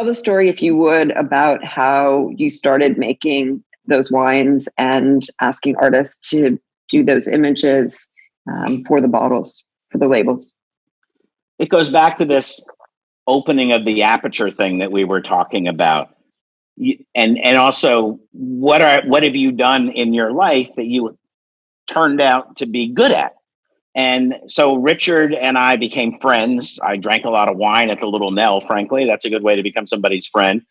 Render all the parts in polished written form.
Tell the story, if you would, about how you started making those wines and asking artists to do those images for the bottles, for the labels. It goes back to this opening of the aperture thing that we were talking about. And also, what have you done in your life that you turned out to be good at? And so Richard and I became friends. I drank a lot of wine at the Little Nell, frankly. That's a good way to become somebody's friend.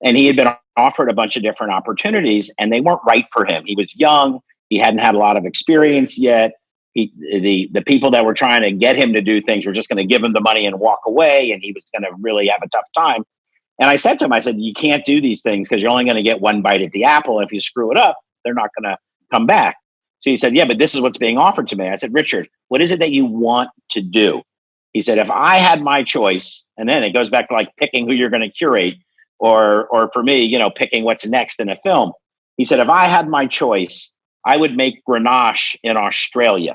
And he had been offered a bunch of different opportunities, and they weren't right for him. He was young. He hadn't had a lot of experience yet. The people that were trying to get him to do things were just going to give him the money and walk away, and he was going to really have a tough time. And I said to him, I said, you can't do these things because you're only going to get one bite at the apple. If you screw it up, they're not going to come back. So he said, yeah, but this is what's being offered to me. I said, Richard, what is it that you want to do? He said, if I had my choice, and then it goes back to like picking who you're going to curate, or for me, picking what's next in a film. He said, if I had my choice, I would make Grenache in Australia.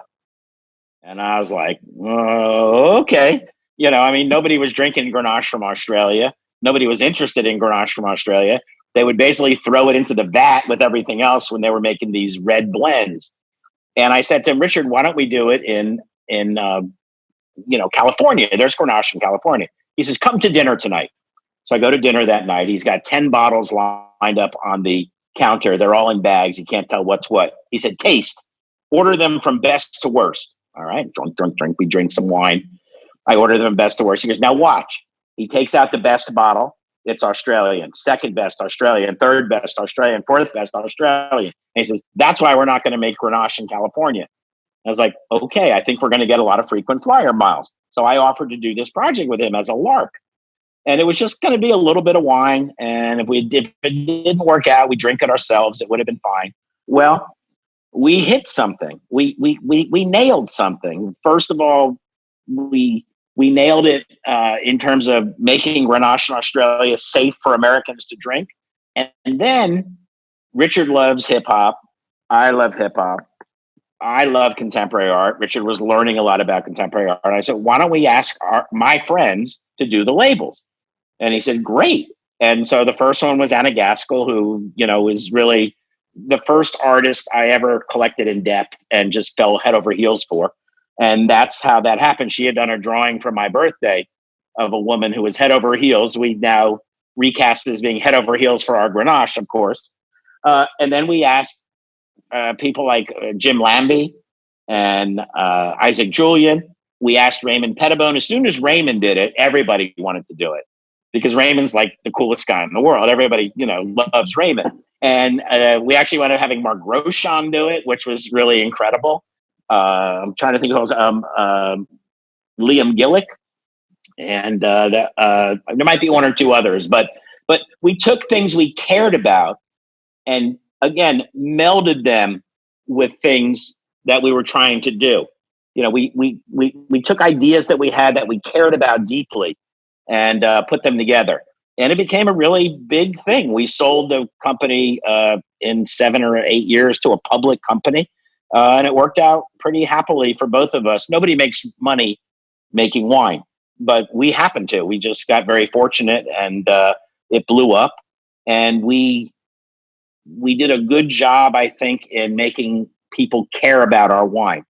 And I was like, okay. Nobody was drinking Grenache from Australia. Nobody was interested in Grenache from Australia. They would basically throw it into the vat with everything else when they were making these red blends. And I said to him, Richard, why don't we do it in California? There's Grenache in California. He says, come to dinner tonight. So I go to dinner that night. He's got 10 bottles lined up on the counter. They're all in bags. You can't tell what's what. He said, taste. Order them from best to worst. All right. Drink. We drink some wine. I order them best to worst. He goes, now watch. He takes out the best bottle. It's Australian. Second best Australian. Third best Australian. Fourth best Australian. And he says, that's why we're not going to make Grenache in California. I was like, okay, I think we're going to get a lot of frequent flyer miles. So I offered to do this project with him as a lark. And it was just going to be a little bit of wine. And if it didn't work out, we drink it ourselves. It would have been fine. Well, we hit something. We nailed something. First of all, we nailed it in terms of making Grenache in Australia safe for Americans to drink. And then Richard loves hip hop. I love hip hop. I love contemporary art. Richard was learning a lot about contemporary art. I said, why don't we ask my friends to do the labels? And he said, great. And so the first one was Anna Gaskell, who, is really the first artist I ever collected in depth and just fell head over heels for. And that's how that happened. She had done a drawing for my birthday of a woman who was head over heels. We now recast as being head over heels for our Grenache, of course. And then we asked people like Jim Lambie and Isaac Julian. We asked Raymond Pettibone. As soon as Raymond did it, everybody wanted to do it because Raymond's like the coolest guy in the world. Everybody, loves Raymond. And we actually wound up having Mark Rochon do it, which was really incredible. I'm trying to think of Liam Gillick, and there might be one or two others, but we took things we cared about and again melded them with things that we were trying to do. We took ideas that we had that we cared about deeply and put them together, and it became a really big thing. We sold the company in 7 or 8 years to a public company. And it worked out pretty happily for both of us. Nobody makes money making wine, but we happened to. We just got very fortunate, and it blew up. And we did a good job, I think, in making people care about our wine.